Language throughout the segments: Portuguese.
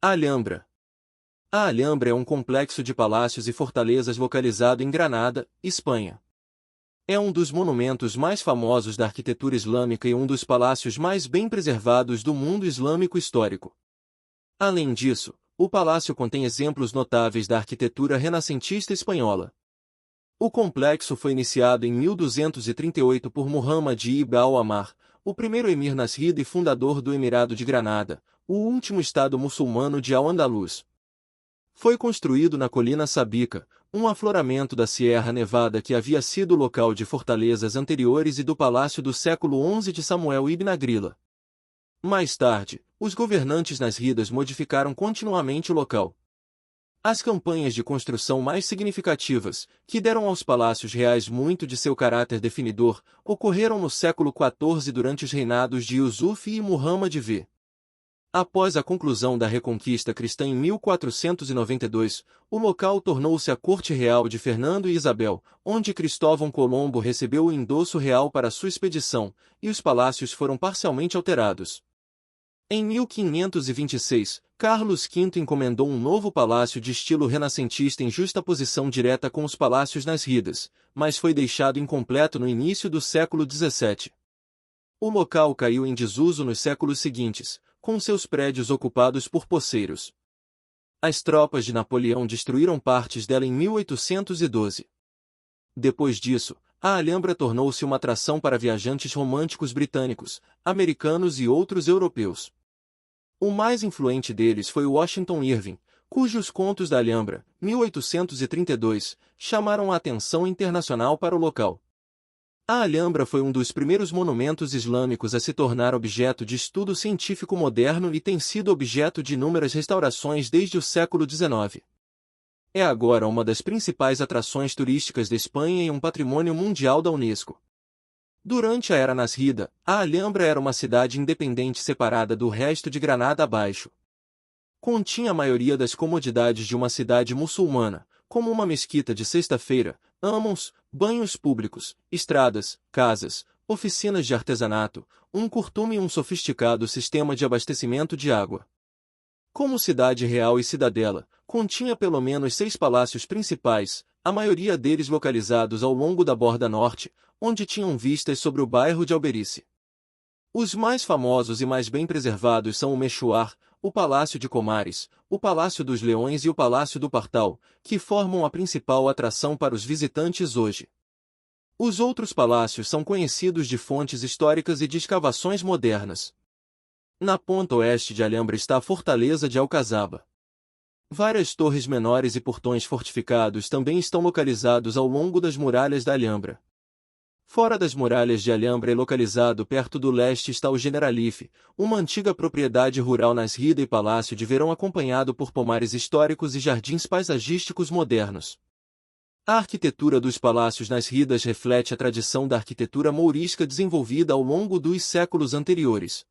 A Alhambra. A Alhambra é um complexo de palácios e fortalezas localizado em Granada, Espanha. É um dos monumentos mais famosos da arquitetura islâmica e um dos palácios mais bem preservados do mundo islâmico histórico. Além disso, o palácio contém exemplos notáveis da arquitetura renascentista espanhola. O complexo foi iniciado em 1238 por Muhammad ibn al-Ammar, o primeiro emir nasrido e fundador do Emirado de Granada, o último estado muçulmano de Al-Andalus. Foi construído na colina Sabica, um afloramento da Sierra Nevada que havia sido local de fortalezas anteriores e do palácio do século XI de Samuel ibn Agrila. Mais tarde, os governantes nasridas modificaram continuamente o local. As campanhas de construção mais significativas, que deram aos palácios reais muito de seu caráter definidor, ocorreram no século XIV durante os reinados de Yusuf e Muhammad V. Após a conclusão da Reconquista Cristã em 1492, o local tornou-se a corte real de Fernando e Isabel, onde Cristóvão Colombo recebeu o endosso real para sua expedição, e os palácios foram parcialmente alterados. Em 1526, Carlos V encomendou um novo palácio de estilo renascentista em justaposição direta com os palácios nasridas, mas foi deixado incompleto no início do século XVII. O local caiu em desuso nos séculos seguintes, com seus prédios ocupados por poceiros. As tropas de Napoleão destruíram partes dela em 1812. Depois disso, a Alhambra tornou-se uma atração para viajantes românticos britânicos, americanos e outros europeus. O mais influente deles foi Washington Irving, cujos Contos da Alhambra, 1832, chamaram a atenção internacional para o local. A Alhambra foi um dos primeiros monumentos islâmicos a se tornar objeto de estudo científico moderno e tem sido objeto de inúmeras restaurações desde o século XIX. É agora uma das principais atrações turísticas da Espanha e um patrimônio mundial da Unesco. Durante a Era Nasrida, a Alhambra era uma cidade independente separada do resto de Granada abaixo. Continha a maioria das comodidades de uma cidade muçulmana, como uma mesquita de sexta-feira, âmons, banhos públicos, estradas, casas, oficinas de artesanato, um curtume e um sofisticado sistema de abastecimento de água. Como cidade real e cidadela, continha pelo menos 6 palácios principais, a maioria deles localizados ao longo da borda norte, onde tinham vistas sobre o bairro de Alberice. Os mais famosos e mais bem preservados são o Mexuar, o Palácio de Comares, o Palácio dos Leões e o Palácio do Partal, que formam a principal atração para os visitantes hoje. Os outros palácios são conhecidos de fontes históricas e de escavações modernas. Na ponta oeste de Alhambra está a Fortaleza de Alcazaba. Várias torres menores e portões fortificados também estão localizados ao longo das muralhas da Alhambra. Fora das muralhas de Alhambra e localizado perto do leste está o Generalife, uma antiga propriedade rural nasrida e palácio de verão acompanhado por pomares históricos e jardins paisagísticos modernos. A arquitetura dos palácios nasridas reflete a tradição da arquitetura mourisca desenvolvida ao longo dos séculos anteriores.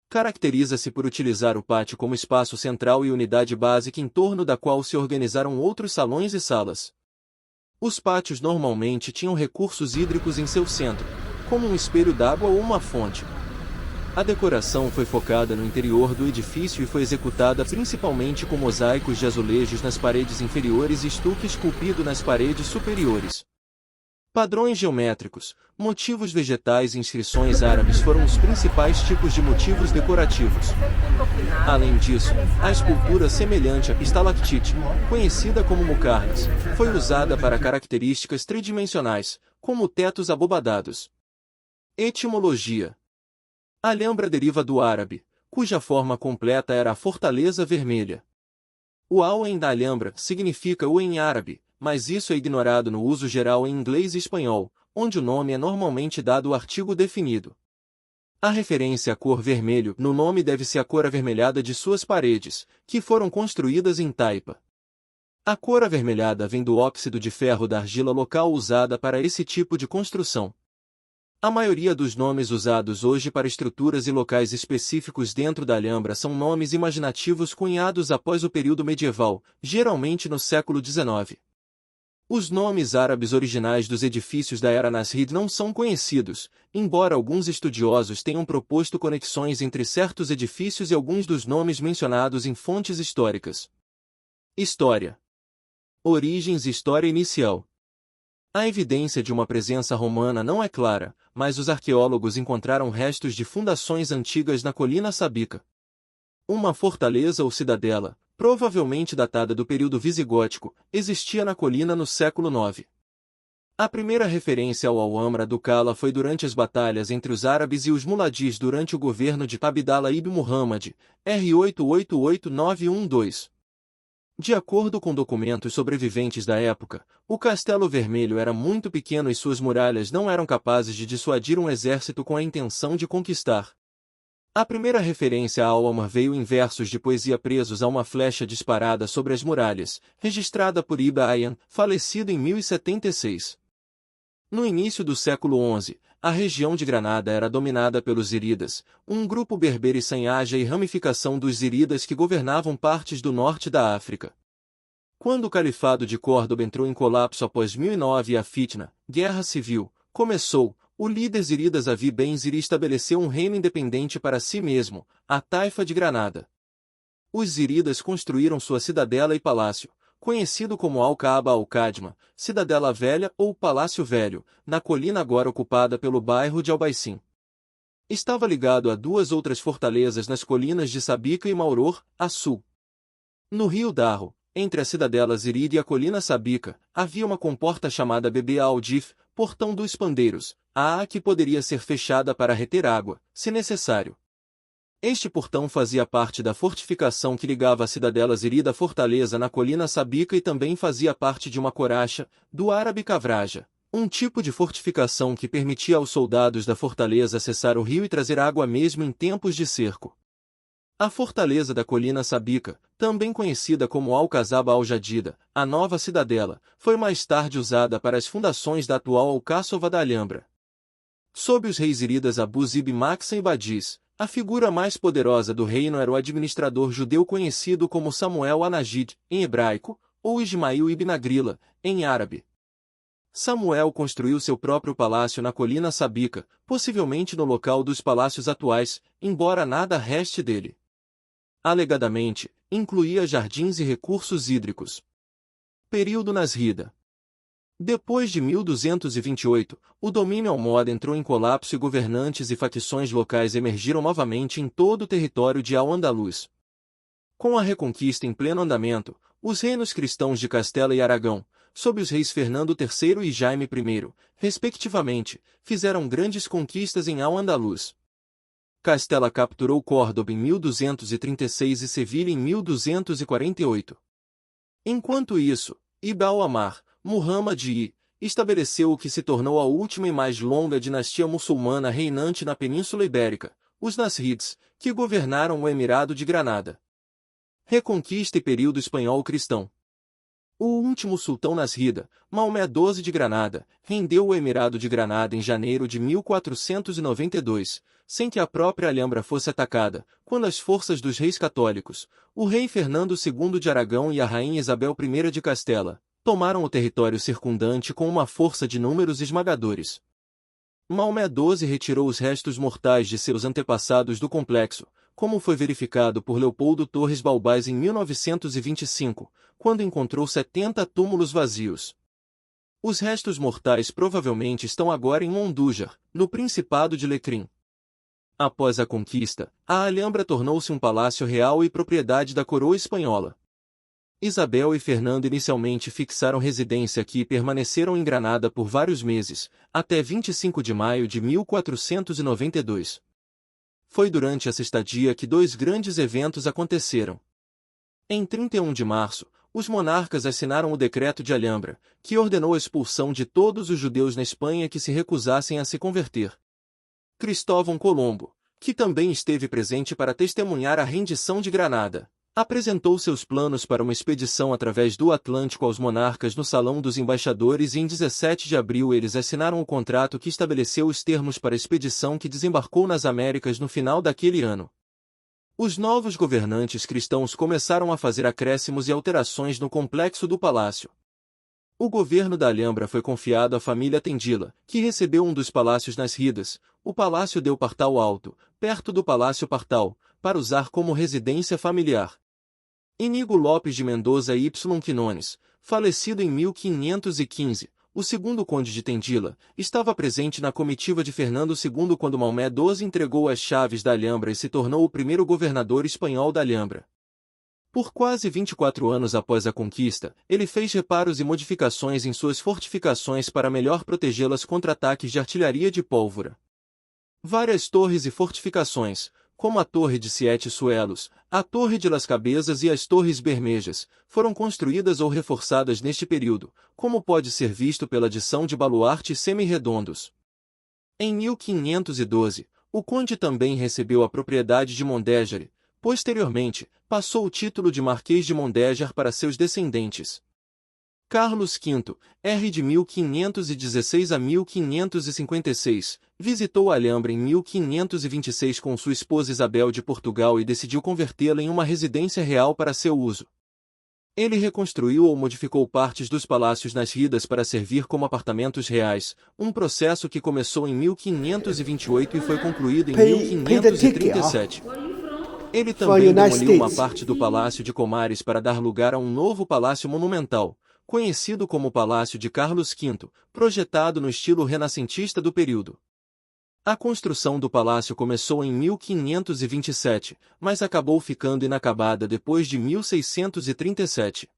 Caracteriza-se por utilizar o pátio como espaço central e unidade básica em torno da qual se organizaram outros salões e salas. Os pátios normalmente tinham recursos hídricos em seu centro, como um espelho d'água ou uma fonte. A decoração foi focada no interior do edifício e foi executada principalmente com mosaicos de azulejos nas paredes inferiores e estuque esculpido nas paredes superiores. Padrões geométricos, motivos vegetais e inscrições árabes foram os principais tipos de motivos decorativos. Além disso, a escultura semelhante à estalactite, conhecida como muqarnas, foi usada para características tridimensionais, como tetos abobadados. Etimologia: Alhambra deriva do árabe, cuja forma completa era a Fortaleza Vermelha. O Al-Ain da Alhambra significa o em árabe, mas isso é ignorado no uso geral em inglês e espanhol, onde o nome é normalmente dado ao artigo definido. A referência à cor vermelho no nome deve-se à cor avermelhada de suas paredes, que foram construídas em taipa. A cor avermelhada vem do óxido de ferro da argila local usada para esse tipo de construção. A maioria dos nomes usados hoje para estruturas e locais específicos dentro da Alhambra são nomes imaginativos cunhados após o período medieval, geralmente no século XIX. Os nomes árabes originais dos edifícios da era Nasrid não são conhecidos, embora alguns estudiosos tenham proposto conexões entre certos edifícios e alguns dos nomes mencionados em fontes históricas. História. Origens e história inicial. A evidência de uma presença romana não é clara, mas os arqueólogos encontraram restos de fundações antigas na colina Sabíca. Uma fortaleza ou cidadela, provavelmente datada do período visigótico, existia na colina no século IX. A primeira referência ao Al-Amra do Kala foi durante as batalhas entre os árabes e os muladis durante o governo de Abdallah ibn Muhammad, R. 888912. De acordo com documentos sobreviventes da época, o Castelo Vermelho era muito pequeno e suas muralhas não eram capazes de dissuadir um exército com a intenção de conquistar. A primeira referência a Al-Amr veio em versos de poesia presos a uma flecha disparada sobre as muralhas, registrada por Ibn Ayyan, falecido em 1076. No início do século XI, a região de Granada era dominada pelos Zíridas, um grupo berbere sem haja e ramificação dos Zíridas que governavam partes do norte da África. Quando o Califado de Córdoba entrou em colapso após 1009 e a Fitna, guerra civil, começou, o líder Zíridas Avi Ben Ziri estabeleceu um reino independente para si mesmo, a Taifa de Granada. Os Zíridas construíram sua cidadela e palácio, conhecido como Al-Kaaba Al-Kadma, Cidadela Velha ou Palácio Velho, na colina agora ocupada pelo bairro de Albaicin. Estava ligado a duas outras fortalezas nas colinas de Sabíca e Mauror, a sul. No rio Darro, entre a cidadela Zirida e a colina Sabíca, havia uma comporta chamada Bebe al-Dif, Portão dos Pandeiros, que poderia ser fechada para reter água, se necessário. Este portão fazia parte da fortificação que ligava a cidadela Zirida à fortaleza na colina Sabíca e também fazia parte de uma coracha, do árabe Kavraja, um tipo de fortificação que permitia aos soldados da fortaleza acessar o rio e trazer água mesmo em tempos de cerco. A fortaleza da colina Sabíca, também conhecida como Al-Qasaba al-Jadida, a nova cidadela, foi mais tarde usada para as fundações da atual Alcáçova da Alhambra. Sob os reis Zíridas Abu Zib Maxa e Badiz, a figura mais poderosa do reino era o administrador judeu conhecido como Samuel Anagid, em hebraico, ou Ismail ibn Agrila, em árabe. Samuel construiu seu próprio palácio na colina Sabíca, possivelmente no local dos palácios atuais, embora nada reste dele. Alegadamente, incluía jardins e recursos hídricos. Período Nasrida. Depois de 1228, o domínio almohade entrou em colapso e governantes e facções locais emergiram novamente em todo o território de Al-Andalus. Com a Reconquista em pleno andamento, os reinos cristãos de Castela e Aragão, sob os reis Fernando III e Jaime I, respectivamente, fizeram grandes conquistas em Al-Andalus. Castela capturou Córdoba em 1236 e Sevilha em 1248. Enquanto isso, Ibn al-Amar, Muhammad I, estabeleceu o que se tornou a última e mais longa dinastia muçulmana reinante na Península Ibérica, os Nasrids, que governaram o Emirado de Granada. Reconquista e período espanhol-cristão. O último sultão Nasrida, Maomé XII de Granada, rendeu o Emirado de Granada em janeiro de 1492, sem que a própria Alhambra fosse atacada, quando as forças dos reis católicos, o rei Fernando II de Aragão e a rainha Isabel I de Castela, tomaram o território circundante com uma força de números esmagadores. Maomé XII retirou os restos mortais de seus antepassados do complexo, como foi verificado por Leopoldo Torres Balbás em 1925, quando encontrou 70 túmulos vazios. Os restos mortais provavelmente estão agora em Mondújar, no Principado de Lecrim. Após a conquista, a Alhambra tornou-se um palácio real e propriedade da coroa espanhola. Isabel e Fernando inicialmente fixaram residência aqui e permaneceram em Granada por vários meses, até 25 de maio de 1492. Foi durante essa estadia que dois grandes eventos aconteceram. Em 31 de março, os monarcas assinaram o Decreto de Alhambra, que ordenou a expulsão de todos os judeus na Espanha que se recusassem a se converter. Cristóvão Colombo, que também esteve presente para testemunhar a rendição de Granada, apresentou seus planos para uma expedição através do Atlântico aos monarcas no Salão dos Embaixadores e em 17 de abril eles assinaram o contrato que estabeleceu os termos para a expedição que desembarcou nas Américas no final daquele ano. Os novos governantes cristãos começaram a fazer acréscimos e alterações no complexo do palácio. O governo da Alhambra foi confiado à família Tendila, que recebeu um dos palácios nas Ridas, o Palácio del Partal Alto, perto do Palácio Partal, para usar como residência familiar. Inigo Lopes de Mendoza y Quinones, falecido em 1515, o segundo conde de Tendila, estava presente na comitiva de Fernando II quando Maomé XII entregou as chaves da Alhambra e se tornou o primeiro governador espanhol da Alhambra. Por quase 24 anos após a conquista, ele fez reparos e modificações em suas fortificações para melhor protegê-las contra ataques de artilharia de pólvora. Várias torres e fortificações, como a Torre de Siete Suelos, a Torre de Las Cabezas e as Torres Bermejas, foram construídas ou reforçadas neste período, como pode ser visto pela adição de baluartes semi-redondos. Em 1512, o conde também recebeu a propriedade de Mondéjar. Posteriormente, passou o título de Marquês de Mondéjar para seus descendentes. Carlos V, R. de 1516 a 1556, visitou a Alhambra em 1526 com sua esposa Isabel de Portugal e decidiu convertê-la em uma residência real para seu uso. Ele reconstruiu ou modificou partes dos palácios nas Ridas para servir como apartamentos reais, um processo que começou em 1528 e foi concluído em 1537. Ele também demoliu uma parte do Palácio de Comares para dar lugar a um novo palácio monumental, conhecido como Palácio de Carlos V, projetado no estilo renascentista do período. A construção do palácio começou em 1527, mas acabou ficando inacabada depois de 1637.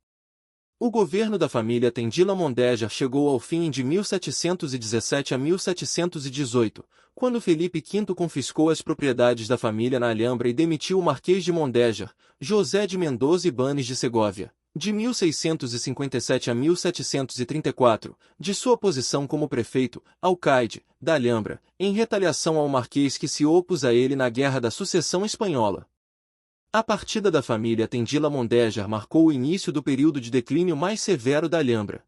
O governo da família Tendila Mondéjar chegou ao fim de 1717 a 1718, quando Felipe V confiscou as propriedades da família na Alhambra e demitiu o Marquês de Mondéjar, José de Mendoza e Banes de Segóvia, de 1657 a 1734, de sua posição como prefeito, alcaide, da Alhambra, em retaliação ao marquês que se opôs a ele na Guerra da Sucessão Espanhola. A partida da família Tendila Mondéjar marcou o início do período de declínio mais severo da Alhambra.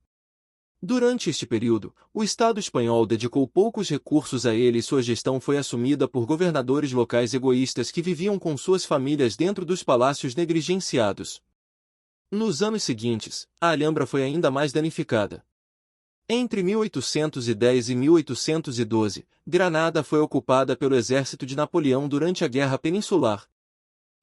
Durante este período, o Estado espanhol dedicou poucos recursos a ele e sua gestão foi assumida por governadores locais egoístas que viviam com suas famílias dentro dos palácios negligenciados. Nos anos seguintes, a Alhambra foi ainda mais danificada. Entre 1810 e 1812, Granada foi ocupada pelo exército de Napoleão durante a Guerra Peninsular.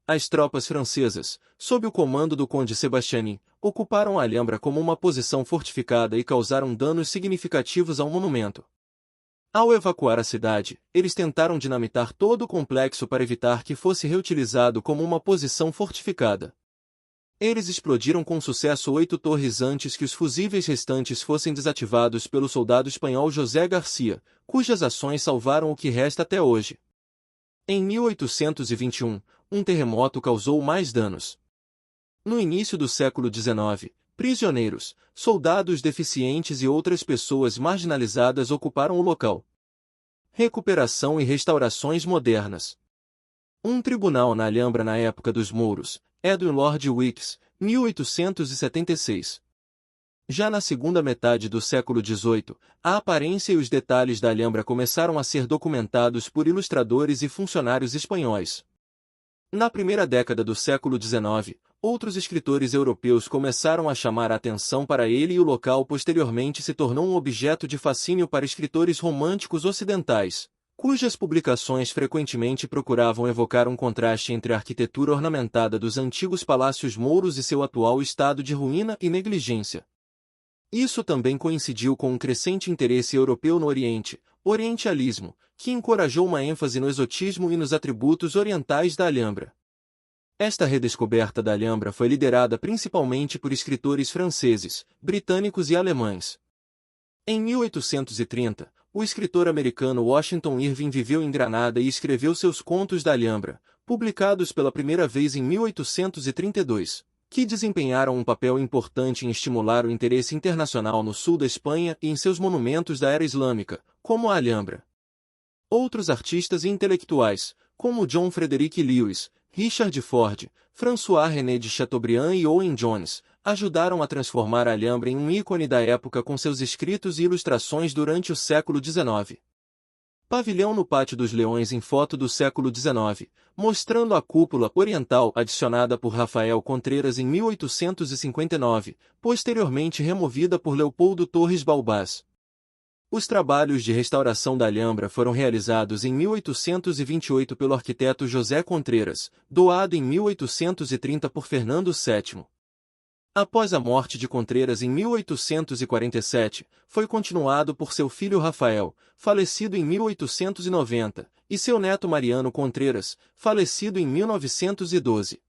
As tropas francesas, sob o comando do conde Sebastiani, ocuparam a Alhambra como uma posição fortificada e causaram danos significativos ao monumento. Ao evacuar a cidade, eles tentaram dinamitar todo o complexo para evitar que fosse reutilizado como uma posição fortificada. Eles explodiram com sucesso 8 torres antes que os fusíveis restantes fossem desativados pelo soldado espanhol José Garcia, cujas ações salvaram o que resta até hoje. Em 1821, um terremoto causou mais danos. No início do século XIX, prisioneiros, soldados deficientes e outras pessoas marginalizadas ocuparam o local. Recuperação e restaurações modernas. Um tribunal na Alhambra na época dos Mouros, Edwin Lord Wilkes, 1876. Já na segunda metade do século XVIII, a aparência e os detalhes da Alhambra começaram a ser documentados por ilustradores e funcionários espanhóis. Na primeira década do século XIX, outros escritores europeus começaram a chamar a atenção para ele e o local posteriormente se tornou um objeto de fascínio para escritores românticos ocidentais, cujas publicações frequentemente procuravam evocar um contraste entre a arquitetura ornamentada dos antigos palácios mouros e seu atual estado de ruína e negligência. Isso também coincidiu com um crescente interesse europeu no Oriente, orientalismo, que encorajou uma ênfase no exotismo e nos atributos orientais da Alhambra. Esta redescoberta da Alhambra foi liderada principalmente por escritores franceses, britânicos e alemães. Em 1830, o escritor americano Washington Irving viveu em Granada e escreveu seus Contos da Alhambra, publicados pela primeira vez em 1832. Que desempenharam um papel importante em estimular o interesse internacional no sul da Espanha e em seus monumentos da era islâmica, como a Alhambra. Outros artistas e intelectuais, como John Frederick Lewis, Richard Ford, François-René de Chateaubriand e Owen Jones, ajudaram a transformar a Alhambra em um ícone da época com seus escritos e ilustrações durante o século XIX. Pavilhão no Pátio dos Leões em foto do século XIX, mostrando a cúpula oriental adicionada por Rafael Contreras em 1859, posteriormente removida por Leopoldo Torres Balbás. Os trabalhos de restauração da Alhambra foram realizados em 1828 pelo arquiteto José Contreras, doado em 1830 por Fernando VII. Após a morte de Contreras em 1847, foi continuado por seu filho Rafael, falecido em 1890, e seu neto Mariano Contreras, falecido em 1912.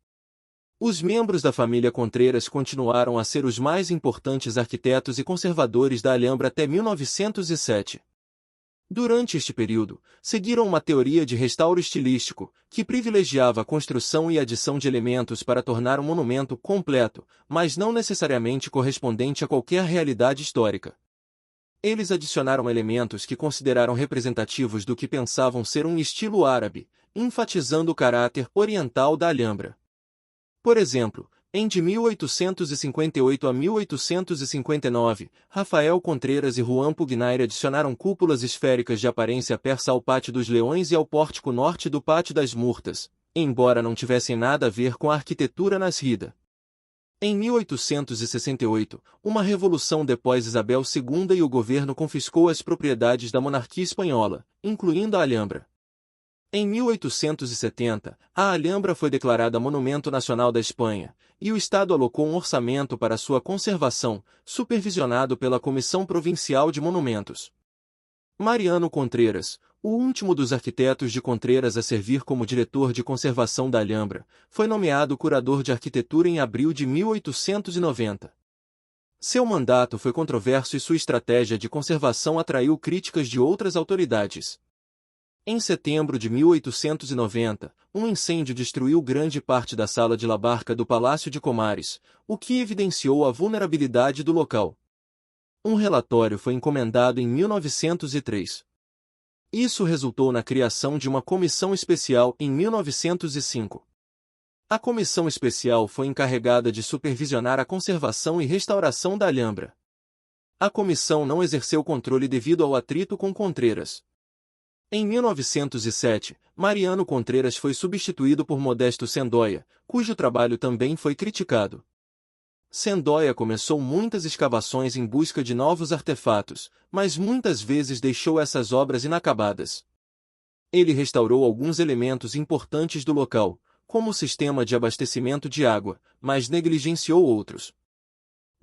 Os membros da família Contreras continuaram a ser os mais importantes arquitetos e conservadores da Alhambra até 1907. Durante este período, seguiram uma teoria de restauro estilístico, que privilegiava a construção e adição de elementos para tornar um monumento completo, mas não necessariamente correspondente a qualquer realidade histórica. Eles adicionaram elementos que consideraram representativos do que pensavam ser um estilo árabe, enfatizando o caráter oriental da Alhambra. Por exemplo, de 1858 a 1859, Rafael Contreras e Juan Pugnaire adicionaram cúpulas esféricas de aparência persa ao Pátio dos Leões e ao pórtico norte do Pátio das Murtas, embora não tivessem nada a ver com a arquitetura nascida. Em 1868, uma revolução depôs Isabel II e o governo confiscou as propriedades da monarquia espanhola, incluindo a Alhambra. Em 1870, a Alhambra foi declarada Monumento Nacional da Espanha, e o Estado alocou um orçamento para sua conservação, supervisionado pela Comissão Provincial de Monumentos. Mariano Contreras, o último dos arquitetos de Contreras a servir como diretor de conservação da Alhambra, foi nomeado curador de arquitetura em abril de 1890. Seu mandato foi controverso e sua estratégia de conservação atraiu críticas de outras autoridades. Em setembro de 1890, um incêndio destruiu grande parte da sala de labarca do Palácio de Comares, o que evidenciou a vulnerabilidade do local. Um relatório foi encomendado em 1903. Isso resultou na criação de uma comissão especial em 1905. A comissão especial foi encarregada de supervisionar a conservação e restauração da Alhambra. A comissão não exerceu controle devido ao atrito com Contreras. Em 1907, Mariano Contreras foi substituído por Modesto Sendoya, cujo trabalho também foi criticado. Sendoya começou muitas escavações em busca de novos artefatos, mas muitas vezes deixou essas obras inacabadas. Ele restaurou alguns elementos importantes do local, como o sistema de abastecimento de água, mas negligenciou outros.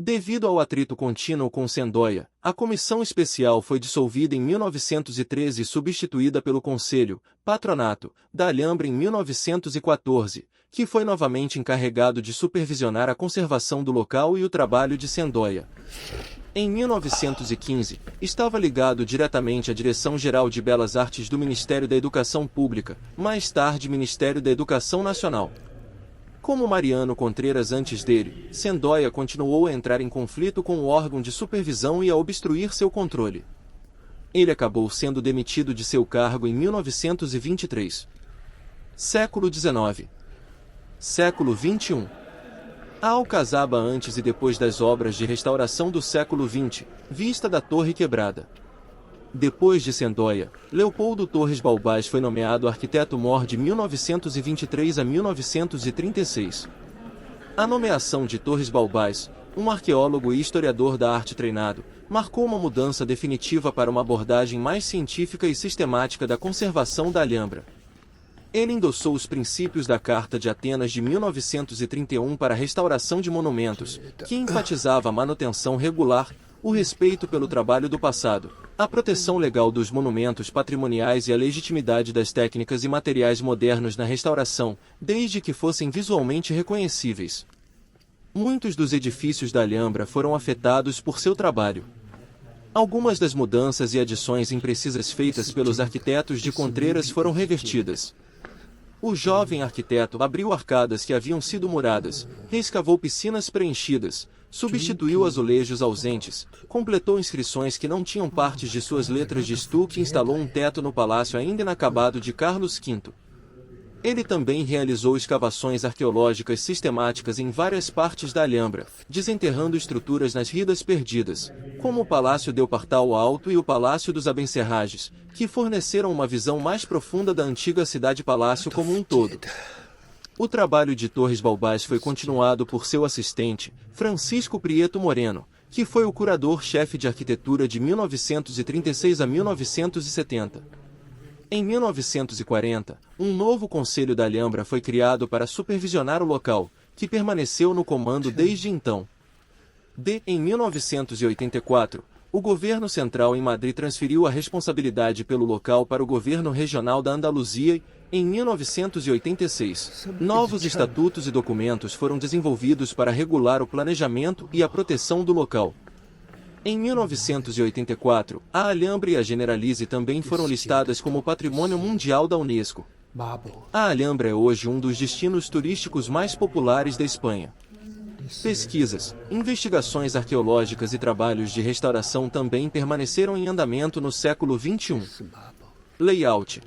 Devido ao atrito contínuo com Sendoya, a comissão especial foi dissolvida em 1913 e substituída pelo Conselho, Patronato, da Alhambra em 1914, que foi novamente encarregado de supervisionar a conservação do local e o trabalho de Sendoya. Em 1915, estava ligado diretamente à Direção-Geral de Belas Artes do Ministério da Educação Pública, mais tarde Ministério da Educação Nacional. Como Mariano Contreras antes dele, Sendoya continuou a entrar em conflito com o órgão de supervisão e a obstruir seu controle. Ele acabou sendo demitido de seu cargo em 1923. Século XIX. Século XXI. A Alcazaba antes e depois das obras de restauração do século XX, vista da Torre Quebrada. Depois de Sendoya, Leopoldo Torres Balbás foi nomeado arquiteto-mor de 1923 a 1936. A nomeação de Torres Balbás, um arqueólogo e historiador da arte treinado, marcou uma mudança definitiva para uma abordagem mais científica e sistemática da conservação da Alhambra. Ele endossou os princípios da Carta de Atenas de 1931 para a restauração de monumentos, que enfatizava a manutenção regular, o respeito pelo trabalho do passado, a proteção legal dos monumentos patrimoniais e a legitimidade das técnicas e materiais modernos na restauração, desde que fossem visualmente reconhecíveis. Muitos dos edifícios da Alhambra foram afetados por seu trabalho. Algumas das mudanças e adições imprecisas feitas pelos arquitetos de Contreras foram revertidas. O jovem arquiteto abriu arcadas que haviam sido muradas, reescavou piscinas preenchidas, substituiu azulejos ausentes, completou inscrições que não tinham partes de suas letras de estuque e instalou um teto no palácio ainda inacabado de Carlos V. Ele também realizou escavações arqueológicas sistemáticas em várias partes da Alhambra, desenterrando estruturas nas ridas perdidas, como o Palácio del Partal Alto e o Palácio dos Abencerrages, que forneceram uma visão mais profunda da antiga cidade-palácio como um todo. O trabalho de Torres Balbás foi continuado por seu assistente, Francisco Prieto Moreno, que foi o curador-chefe de arquitetura de 1936 a 1970. Em 1940, um novo Conselho da Alhambra foi criado para supervisionar o local, que permaneceu no comando desde então. Em 1984, o governo central em Madrid transferiu a responsabilidade pelo local para o governo regional da Andaluzia e, em 1986, novos estatutos e documentos foram desenvolvidos para regular o planejamento e a proteção do local. Em 1984, a Alhambra e a Generalize também foram listadas como Patrimônio Mundial da Unesco. A Alhambra é hoje um dos destinos turísticos mais populares da Espanha. Pesquisas, investigações arqueológicas e trabalhos de restauração também permaneceram em andamento no século XXI. Layout.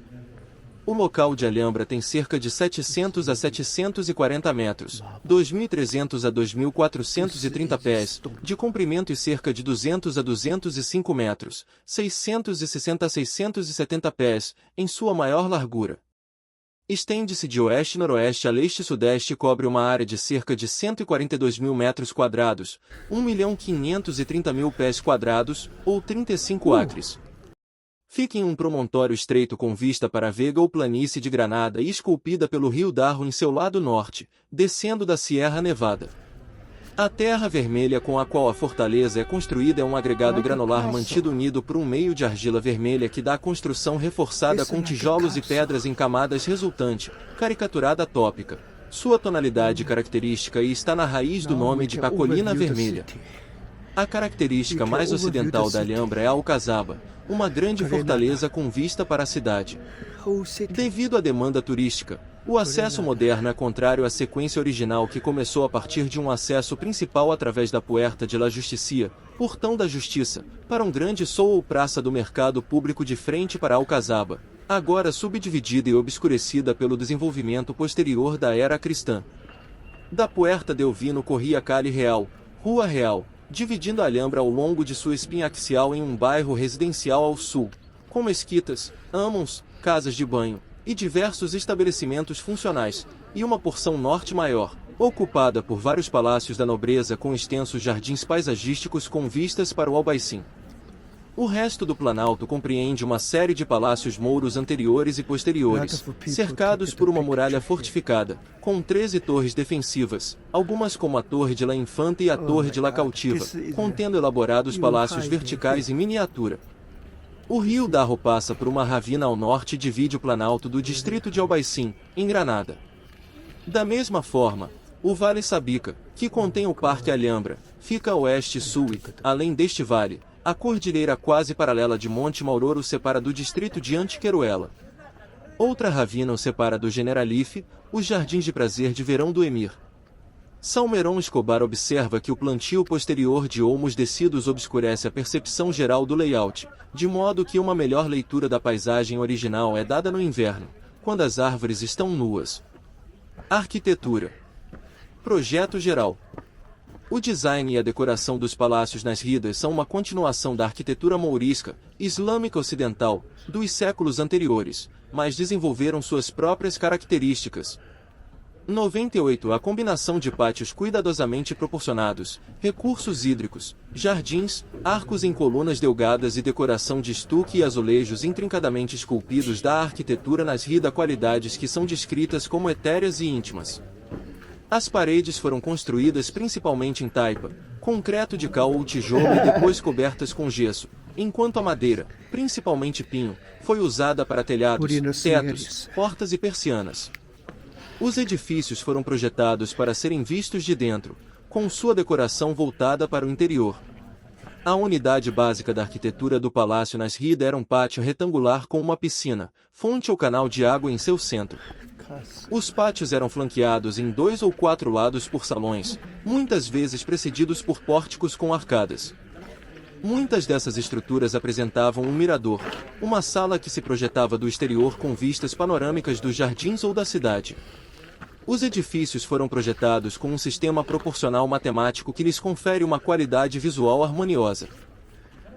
O local de Alhambra tem cerca de 700 a 740 metros, 2.300 a 2.430 pés, de comprimento e cerca de 200 a 205 metros, 660 a 670 pés, em sua maior largura. Estende-se de oeste-noroeste a leste-sudeste e cobre uma área de cerca de 142 mil metros quadrados, 1.530.000 pés quadrados, ou 35 acres. Fica em um promontório estreito com vista para a vega ou planície de Granada e esculpida pelo rio Darro em seu lado norte, descendo da Sierra Nevada. A terra vermelha com a qual a fortaleza é construída é um agregado granular mantido unido por um meio de argila vermelha que dá a construção reforçada com tijolos e pedras em camadas resultante, caricaturada tópica. Sua tonalidade característica está na raiz do nome de a Colina Vermelha. A característica mais ocidental da Alhambra é a Alcazaba, uma grande fortaleza com vista para a cidade. Devido à demanda turística, o acesso moderno é contrário à sequência original que começou a partir de um acesso principal através da Puerta de la Justicia, Portão da Justiça, para um grande sol ou praça do mercado público de frente para Alcazaba, agora subdividida e obscurecida pelo desenvolvimento posterior da era cristã. Da Puerta del Vino corria Calle Real, Rua Real, dividindo a Alhambra ao longo de sua espinha axial em um bairro residencial ao sul, com mesquitas, âmons, casas de banho, e diversos estabelecimentos funcionais, e uma porção norte maior, ocupada por vários palácios da nobreza com extensos jardins paisagísticos com vistas para o Albaicín. O resto do Planalto compreende uma série de palácios mouros anteriores e posteriores, cercados por uma muralha fortificada, com 13 torres defensivas, algumas como a Torre de la Infanta e a Torre de la Cautiva, contendo elaborados palácios verticais em miniatura. O rio Darro passa por uma ravina ao norte e divide o Planalto do distrito de Albaicín, em Granada. Da mesma forma, o Vale Sabica, que contém o Parque Alhambra, fica a oeste e sul e, além deste vale, a cordilheira quase paralela de Monte Mauroro o separa do distrito de Antequeruela. Outra ravina o separa do Generalife, os Jardins de Prazer de Verão do Emir. Salmeron Escobar observa que o plantio posterior de olmos descidos obscurece a percepção geral do layout, de modo que uma melhor leitura da paisagem original é dada no inverno, quando as árvores estão nuas. Arquitetura. Projeto geral. O design e a decoração dos palácios nas ridas são uma continuação da arquitetura mourisca, islâmica ocidental, dos séculos anteriores, mas desenvolveram suas próprias características. 98. A combinação de pátios cuidadosamente proporcionados, recursos hídricos, jardins, arcos em colunas delgadas e decoração de estuque e azulejos intrincadamente esculpidos dá à arquitetura nas ridas qualidades que são descritas como etéreas e íntimas. As paredes foram construídas principalmente em taipa, concreto de cal ou tijolo e depois cobertas com gesso, enquanto a madeira, principalmente pinho, foi usada para telhados, tetos, portas e persianas. Os edifícios foram projetados para serem vistos de dentro, com sua decoração voltada para o interior. A unidade básica da arquitetura do palácio nas ridas era um pátio retangular com uma piscina, fonte ou canal de água em seu centro. Os pátios eram flanqueados em 2 ou 4 lados por salões, muitas vezes precedidos por pórticos com arcadas. Muitas dessas estruturas apresentavam um mirador, uma sala que se projetava do exterior com vistas panorâmicas dos jardins ou da cidade. Os edifícios foram projetados com um sistema proporcional matemático que lhes confere uma qualidade visual harmoniosa.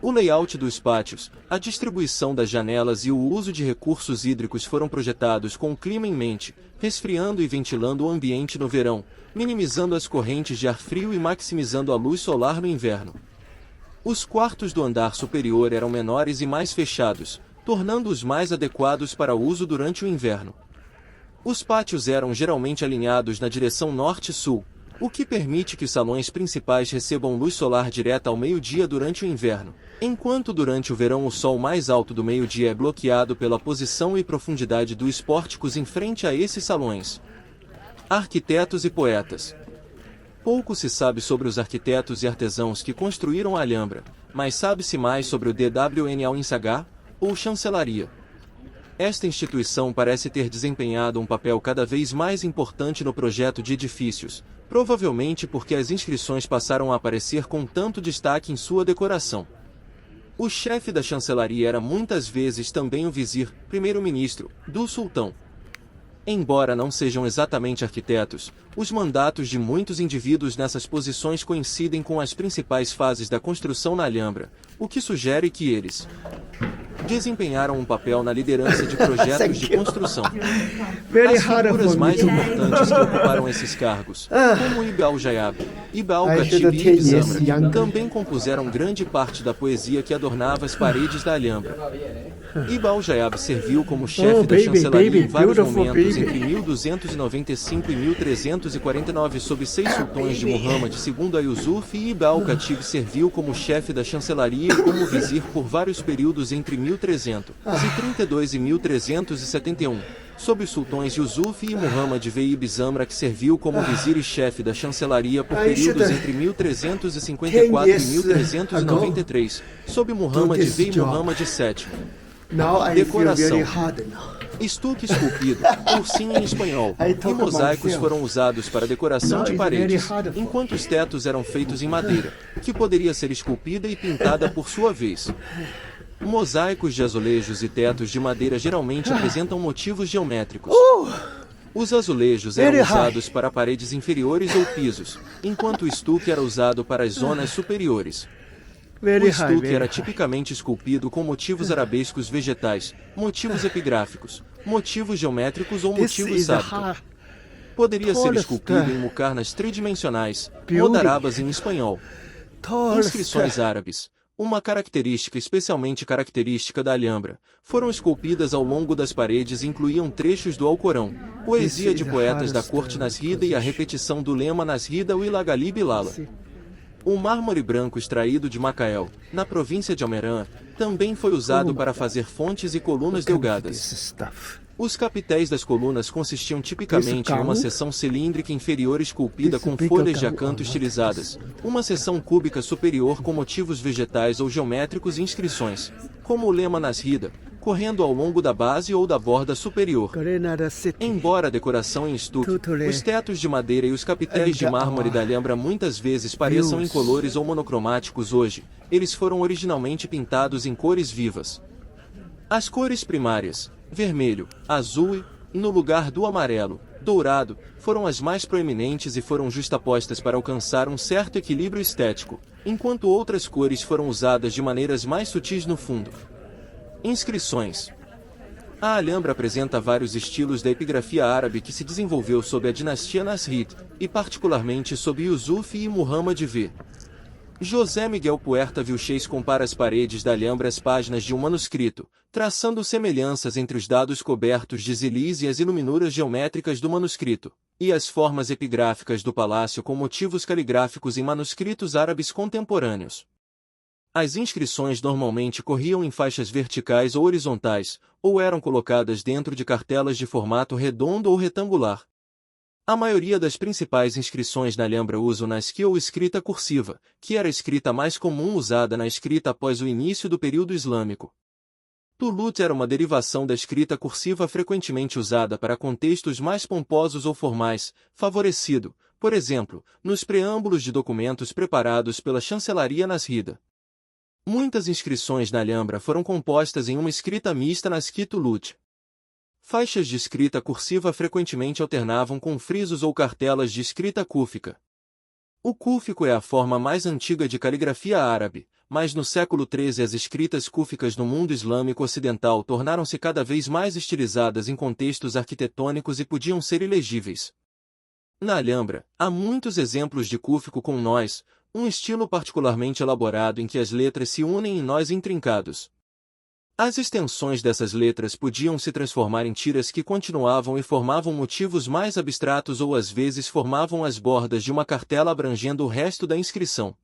O layout dos pátios, a distribuição das janelas e o uso de recursos hídricos foram projetados com o clima em mente, resfriando e ventilando o ambiente no verão, minimizando as correntes de ar frio e maximizando a luz solar no inverno. Os quartos do andar superior eram menores e mais fechados, tornando-os mais adequados para uso durante o inverno. Os pátios eram geralmente alinhados na direção norte-sul, o que permite que os salões principais recebam luz solar direta ao meio-dia durante o inverno, enquanto durante o verão o sol mais alto do meio-dia é bloqueado pela posição e profundidade dos pórticos em frente a esses salões. Arquitetos e poetas. Pouco se sabe sobre os arquitetos e artesãos que construíram a Alhambra, mas sabe-se mais sobre o DWN ou chancelaria. Esta instituição parece ter desempenhado um papel cada vez mais importante no projeto de edifícios, provavelmente porque as inscrições passaram a aparecer com tanto destaque em sua decoração. O chefe da chancelaria era muitas vezes também o vizir, primeiro-ministro, do sultão. Embora não sejam exatamente arquitetos, os mandatos de muitos indivíduos nessas posições coincidem com as principais fases da construção na Alhambra, o que sugere que eles desempenharam um papel na liderança de projetos de construção. As figuras mais importantes que ocuparam esses cargos, como Ibn al-Jayab, Ibn al-Khatib e Ibn Zamrak, também compuseram grande parte da poesia que adornava as paredes da Alhambra. Ibn al-Jayab serviu como chefe da chancelaria em vários momentos entre 1295 e 1349 sob 6 sultões de Muhammad II al-Yusuf, e Ibn al-Khatib serviu como chefe da chancelaria e como vizir por vários períodos entre 1332 e 1371, sob os sultões Yusuf e Muhammad Ibn Zamrak, que serviu como vizir e chefe da chancelaria por períodos entre 1354 e 1393, sob Muhammad V e Muhammad VII. Decoração. Estuque esculpido, ursinho em espanhol, e mosaicos foram usados para decoração de paredes, enquanto os tetos eram feitos em madeira, que poderia ser esculpida e pintada por sua vez. Mosaicos de azulejos e tetos de madeira geralmente apresentam motivos geométricos. Os azulejos eram usados para paredes inferiores ou pisos, enquanto o estuque era usado para as zonas superiores. O estuque era tipicamente esculpido com motivos arabescos vegetais, motivos epigráficos, motivos geométricos ou motivos sábito. Poderia ser esculpido em mucarnas tridimensionais, modarabas em espanhol. Inscrições árabes, uma característica especialmente característica da Alhambra, foram esculpidas ao longo das paredes e incluíam trechos do Alcorão, poesia de poetas da corte Nasrida e a repetição do lema Nasrida o Ilagali Bilala. O mármore branco extraído de Macael, na província de Almeirã, também foi usado para fazer fontes e colunas delgadas. Os capitéis das colunas consistiam tipicamente em uma seção cilíndrica inferior esculpida com folhas de acanto estilizadas, uma seção cúbica superior com motivos vegetais ou geométricos e inscrições, como o lema Nasrida, correndo ao longo da base ou da borda superior. Embora a decoração em estuque, os tetos de madeira e os capitéis de mármore da Alhambra muitas vezes pareçam incolores ou monocromáticos hoje, eles foram originalmente pintados em cores vivas. As cores primárias, vermelho, azul e, no lugar do amarelo, dourado, foram as mais proeminentes e foram justapostas para alcançar um certo equilíbrio estético, enquanto outras cores foram usadas de maneiras mais sutis no fundo. Inscrições. A Alhambra apresenta vários estilos da epigrafia árabe que se desenvolveu sob a dinastia Nasrid, e particularmente sob Yusuf e Muhammad V. José Miguel Puerta Vilches compara as paredes da Alhambra às páginas de um manuscrito, traçando semelhanças entre os dados cobertos de zilis e as iluminuras geométricas do manuscrito, e as formas epigráficas do palácio com motivos caligráficos em manuscritos árabes contemporâneos. As inscrições normalmente corriam em faixas verticais ou horizontais, ou eram colocadas dentro de cartelas de formato redondo ou retangular. A maioria das principais inscrições na Alhambra usam Nasqi ou escrita cursiva, que era a escrita mais comum usada na escrita após o início do período islâmico. Tulut era uma derivação da escrita cursiva frequentemente usada para contextos mais pomposos ou formais, favorecido, por exemplo, nos preâmbulos de documentos preparados pela chancelaria Nasrida. Muitas inscrições na Alhambra foram compostas em uma escrita mista na escrito lute. Faixas de escrita cursiva frequentemente alternavam com frisos ou cartelas de escrita cúfica. O cúfico é a forma mais antiga de caligrafia árabe, mas no século XIII as escritas cúficas no mundo islâmico ocidental tornaram-se cada vez mais estilizadas em contextos arquitetônicos e podiam ser ilegíveis. Na Alhambra, há muitos exemplos de cúfico com nós, um estilo particularmente elaborado em que as letras se unem em nós intrincados. As extensões dessas letras podiam se transformar em tiras que continuavam e formavam motivos mais abstratos ou às vezes formavam as bordas de uma cartela abrangendo o resto da inscrição.